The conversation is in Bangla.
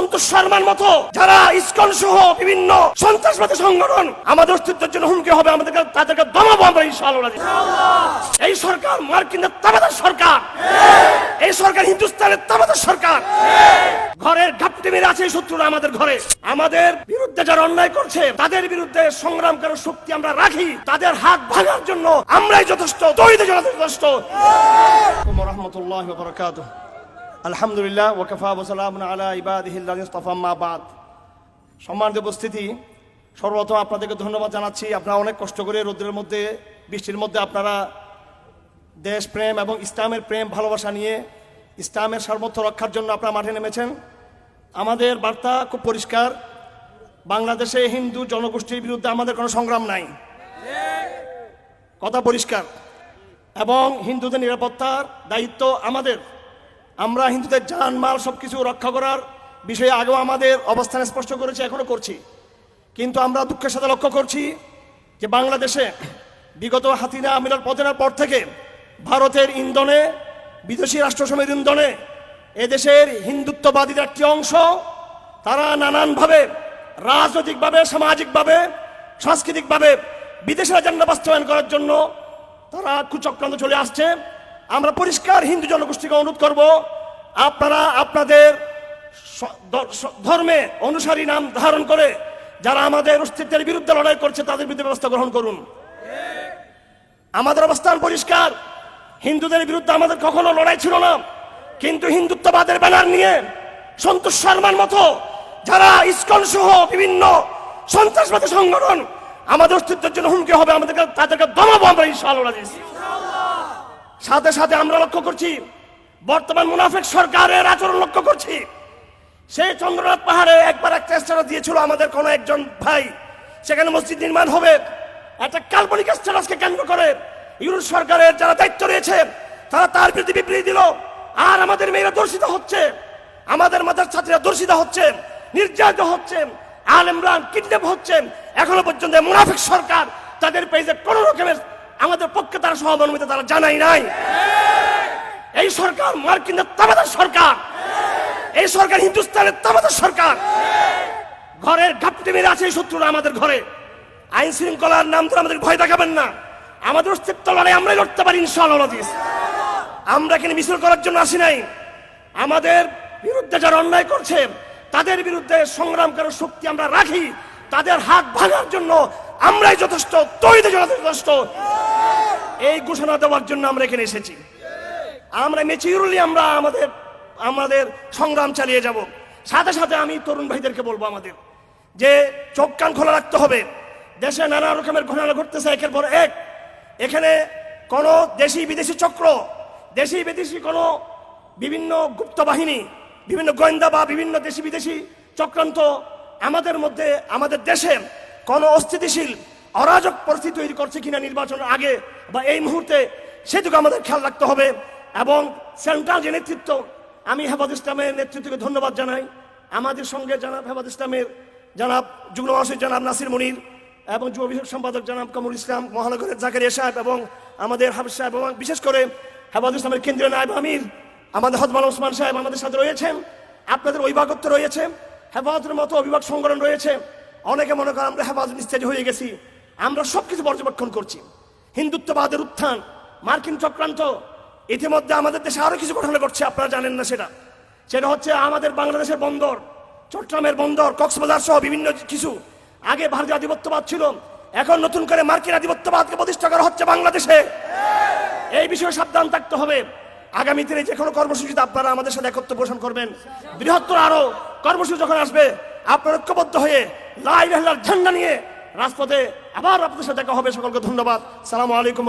সন্তোষ শর্মার মতো যারা ইসকন সহ বিভিন্ন সন্ত্রাসবাদী সংগঠন আমাদের অস্তিত্বের জন্য হুমকি হবে, তাদেরকে দমাবো আমরা ইনশাআল্লাহ। এই সরকার মার্কিনের তাবেদার সরকার, এই সরকার হিন্দুস্তানের তাবেদার সরকার। ঘরের ঘাপটি মেরে আছে এই শত্রুরা আমাদের ঘরে। আমাদের বিরুদ্ধে যারা অন্যায় করছে তাদের বিরুদ্ধে সংগ্রাম করার শক্তি আমরা রাখি, তাদের হাত ভাঙার জন্য আমরাই যথেষ্ট, তৌহিদে যথেষ্ট। রাহমাতুল্লাহি ওয়া বারাকাতুহু। আলহামদুলিল্লাহ ওয়া কাফা ওয়া সালামুন আলা ইবাদিহিল্লাযিনা ইসতাফা, আম্মা বাদ। সম্মানিত উপস্থিতি, সর্বপ্রথম আপনাদেরকে ধন্যবাদ জানাচ্ছি। আপনারা অনেক কষ্ট করে রোদ্রের মধ্যে, বৃষ্টির মধ্যে আপনারা দেশ প্রেম এবং ইসলামের প্রেম ভালোবাসা নিয়ে ইসলামের সার্বভৌমত্ব রক্ষার জন্য আপনারা মাঠে নেমেছেন। আমাদের বার্তা খুব পরিষ্কার, বাংলাদেশে হিন্দু জনগোষ্ঠীর বিরুদ্ধে আমাদের কোনো সংগ্রাম নাই, কথা পরিষ্কার। এবং হিন্দুদের নিরাপত্তার দায়িত্ব আমাদের। আমরা হিন্দুদের জান মাল সবকিছু রক্ষা করার বিষয়ে আগেও আমাদের অবস্থান স্পষ্ট করেছি, এখনো করছি। কিন্তু আমরা দুঃখের সাথে লক্ষ্য করছি যে বাংলাদেশে বিগত হাসিনা আমিরের পতনের পর থেকে ভারতের ইন্ধনে, বিদেশি রাষ্ট্রসমূহের ইন্ধনে এদেশের হিন্দুত্ববাদীর একটি অংশ তারা নানানভাবে রাজনৈতিকভাবে, সামাজিকভাবে, সাংস্কৃতিকভাবে বিদেশের এজেন্ডা বাস্তবায়ন করার জন্য তারা কুচক্রান্ত চলে আসছে। আমরা পরিষ্কার হিন্দু জনগোষ্ঠীকে অনুরোধ করব, আপনারা আপনাদের ধর্মে অনুসারী নাম ধারণ করে যারা আমাদের অস্তিত্বের বিরুদ্ধে লড়াই করছে তাদের বিরুদ্ধে ব্যবস্থা গ্রহণ করুন। আমাদের অবস্থান পরিষ্কার, হিন্দুদের বিরুদ্ধে আমাদের কখনো লড়াই ছিল না। কিন্তু হিন্দুত্ববাদের ব্যানার নিয়ে সন্তোষ শর্মার মতো যারা ইসকন সহ বিভিন্ন সন্ত্রাসবাদী সংগঠন আমাদের অস্তিত্বের জন্য হুমকি হবে, তাদেরকে দমাবো আমরা ইনশাআল্লাহ। সাথে সাথে আমরা লক্ষ্য করছি বর্তমান মুনাফিক সরকারের আচরণ লক্ষ্য করছি। সেই চন্দ্রনাথ পাহাড়ে একবার একটা স্ট্যাটাস দিয়েছিল আমাদের কোন একজন ভাই, সেখানে মসজিদ নির্মাণ হবে, একটা কাল্পনিক স্ট্যাটাসকে কেন্দ্র করে ইউরোপ সরকারের যারা দায়িত্ব রয়েছে তারা তার বিরুদ্ধে বিবৃতি দিল। আর আমাদের মেয়েরা দর্শিত হচ্ছে, আমাদের মাদ্রাসার ছাত্রীরা দর্শিত হচ্ছে, নির্যাতিত হচ্ছে, আলেমরা কিডন্যাপ হচ্ছে। এখনো পর্যন্ত মুনাফিক সরকার তাদের পেজে কোন রকমের আমাদের পক্ষে তারা সহমর্মিতা তারা জানাই নাই। এই সরকার মার্কিনের তাবেদার সরকার, এই সরকার হিন্দুস্তানের তাবেদার সরকার। ঘরের ঘাপটি মেরে আছে এই শত্রুরা আমাদের ঘরে। আইন শৃঙ্খলার নাম ধরে আমাদের ভয় দেখাবেন না, আমাদের অস্তিত্ব লড়াই আমরাই লড়তে পারি ইনশাআল্লাহ। আমরা এখানে মিছিল করার জন্য আসি নাই। আমাদের বিরুদ্ধে যারা অন্যায় করছে তাদের বিরুদ্ধে সংগ্রাম করার শক্তি আমরা রাখি, তাদের হাত ভাঙার জন্য আমরাই যথেষ্ট, তৌহিদে যথেষ্ট। এই ঘোষণা দেওয়ার জন্য আমরা এখানে এসেছি। আমরা মেচিউরলি আমরা আমাদের সংগ্রাম চালিয়ে যাব। সাথে সাথে আমি তরুণ ভাইদেরকে বলবো আমাদের যে চোখ কান খোলা রাখতে হবে। দেশে নানা রকমের ঘটনা ঘটতেছে একের পর এক। এখানে কোন দেশি বিদেশি চক্র, দেশি বিদেশি কোন বিভিন্ন গুপ্ত বাহিনী, বিভিন্ন গোয়েন্দা বা বিভিন্ন দেশি বিদেশি চক্রান্ত আমাদের মধ্যে, আমাদের দেশে কোন অস্থিতিশীল অরাজক পরিস্থিতি তৈরি করছে কিনা নির্বাচনের আগে বা এই মুহূর্তে, সেটুকু আমাদের খেয়াল রাখতে হবে। এবং সেন্ট্রাল যে নেতৃত্ব, আমি হেফাজত ইসলামের নেতৃত্বকে ধন্যবাদ জানাই। আমাদের সঙ্গে জানাব হেফাজত ইসলামের জানাব যুগ্ম মহাসচিব জানাব নাসির মনির এবং যুব বিষয়ক সম্পাদক জানাব কামরুল ইসলাম, মহানগরের জাকারিয়া সাহেব এবং আমাদের হাফিজ সাহেব এবং বিশেষ করে হেফাজত ইসলামের কেন্দ্রীয় নায়েব আমির আমাদের হজমান ওসমান সাহেব আমাদের সাথে রয়েছেন। আপনাদের অভিভাবকত্ব রয়েছে, হেফাজতের মতো অভিভাবক সংগঠন রয়েছে। অনেকে মনে করেন আমরা হেফাজত নিস্তেজ হয়ে গেছি। আমরা সবকিছু পর্যবেক্ষণ করছি। হিন্দুত্ববাদের উত্থান, মার্কিন চক্রান্ত, ইতিমধ্যে আমাদের দেশে আরো কিছু ঘটনা ঘটছে, আপনারা জানেন না। সেটা হচ্ছে আমাদের বাংলাদেশের বন্দর, চট্টগ্রামের বন্দর, কক্সবাজার সহ বিভিন্ন কিছু। আগে ভারতীয় আধিপত্যবাদ ছিল, এখন নতুন করে মার্কিন আধিপত্যবাদকে প্রতিষ্ঠা করা হচ্ছে বাংলাদেশে। এই বিষয়ে সাবধান থাকতে হবে। আগামী দিনে যে কোনো কর্মসূচিতে আপনারা আমাদের সাথে একত্র পোষণ করবেন। বৃহত্তর আরো কর্মসূচি যখন আসবে আপনারা ঐক্যবদ্ধ হয়ে লা ইলাহা ইল্লাল্লাহর ঝান্ডা নিয়ে রাজপথে আবার আপনাদের সাথে দেখা হবে। সকলকে ধন্যবাদ। সালামু আলাইকুম।